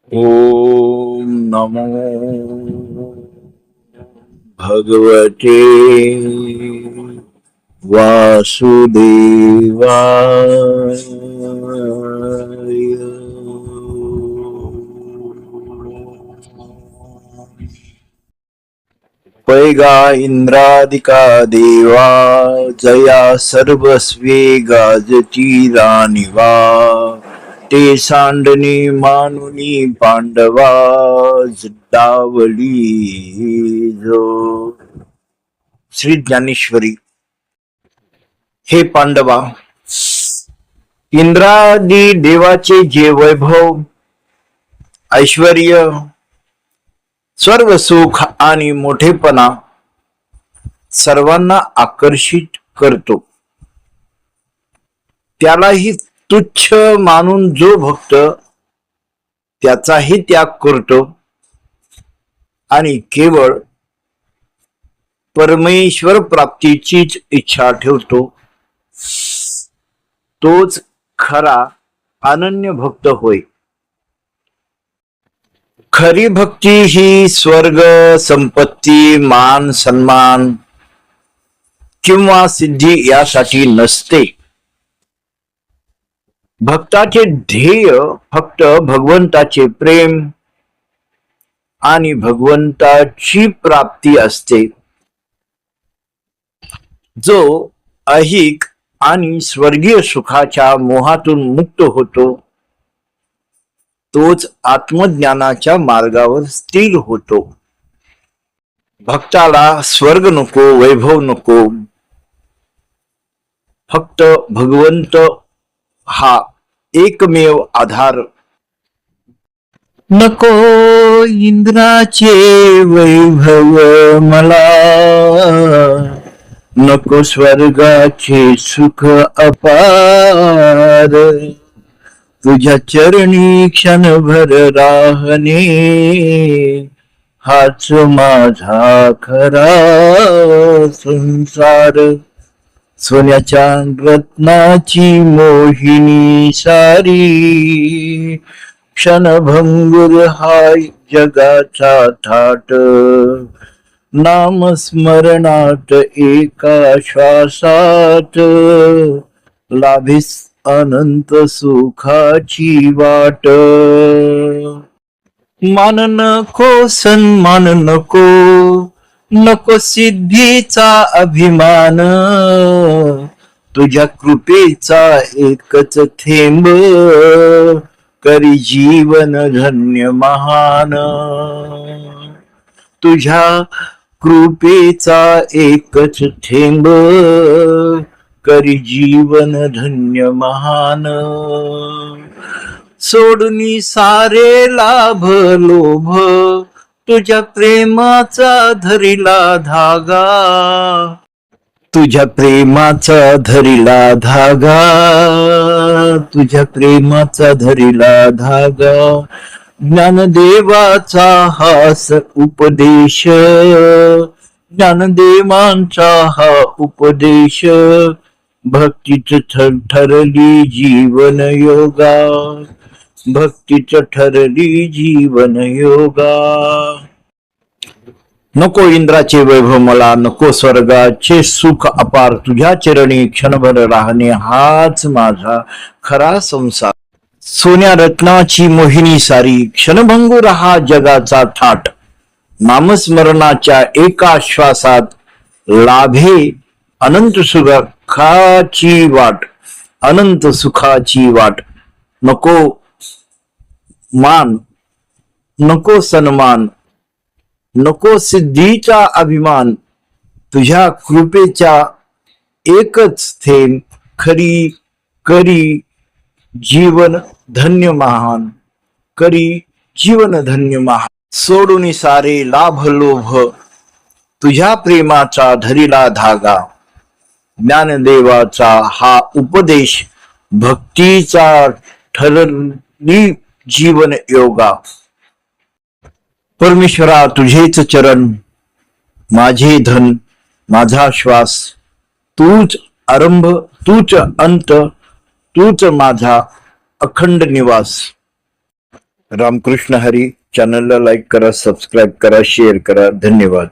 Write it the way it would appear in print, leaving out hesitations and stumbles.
ओम नमो भगवते वासुदेवाय। पैगा इंद्रादिका देवा जया सर्वस्वे गाजती रानिवा ते सांडणी मानुनी पांडवा डावली जो। श्री ज्ञानेश्वरी। हे पांडवा, इंद्रादी देवाचे जे वैभव, ऐश्वर्य, सर्व सुख आणि मोठेपणा सर्वांना आकर्षित करतो, त्यालाही तुच्छ मानून जो भक्त त्याचाही त्याग करतो आणि केवळ परमेश्वर प्राप्तीचीच इच्छा ठेवतो, तोच खरा अनन्य भक्त होय। खरी भक्ती ही स्वर्ग, संपत्ती, मान सन्मान किंवा सिद्धी यासाठी नसते। भक्ताचे ध्येय फक्त भगवंताचे प्रेम आणि भगवंताची प्राप्ती असते। जो ऐहिक आणि स्वर्गीय सुखाच्या मोहातून मुक्त होतो, तोच आत्मज्ञानाच्या मार्गावर स्थिर होतो। भक्ताला स्वर्ग नको, वैभव नको, फक्त भगवंत हा एकमेव आधार। नको इंद्राचे वैभव मला, नको स्वर्गाचे सुख अपार, तुझ्या चरणी क्षणभर राहणे हाच माझा खरा संसार। सोन्याच्या रत्नाची मोहिनी सारी, क्षणभंगुर हाय जगाचा थाट, नामस्मरणात एका श्वासात लाभीस अनंत सुखाची वाट। मान नको, सन्मान नको, नको सिद्धीचा अभिमान, तुझ्या कृपेचा एकच थेंब करी जीवन धन्य महान। तुझ्या कृपेचा एकच थेंब करी जीवन धन्य महान। सोडूनी सारे लाभ लोभ, तुझ्या प्रेमाचा धरिला धागा, तुझ्या प्रेमाचा धरिला धागा, तुझ्या प्रेमाचा धरिला धागा। ज्ञानदेवाचा हास उपदेश, ज्ञानदेवांचा हा उपदेश, भक्तीच ठरली जीवन योगा, भक्तीच ठरली जीवन योगा। नको इंद्राचे वैभव मला, नको स्वर्गाचे सुख अपार, तुझ्या चरणी क्षणभर राहणे हाच माझा खरा संसार। सोन्या रत्नाची मोहिनी सारी, क्षणभंगुर हा जगाचा थाट, नामस्मरणाच्या एका श्वासात लाभे अनंत सुखाची वाट, अनंत सुखाची वाट। नको मान, नको सन्मान, नको सिद्धीचा अभिमान, तुझ्या कृपेचा एकच थेंब खरी करी जीवन धन्य महान, करी जीवन धन्य महान। सोडून सारे लाभ लोभ, तुझ्या प्रेमाचा धरिला धागा, ज्ञानदेवाचा हा उपदेश, भक्तीचा ठरली जीवन योगा। परमेश्वरा तुझेच चरण, माझे धन, माझा श्वास, तूच आरंभ, तूच अंत, तूच माझा अखंड निवास। रामकृष्ण हरी. चॅनलला लाईक करा, सबस्क्राईब करा, शेअर करा. धन्यवाद.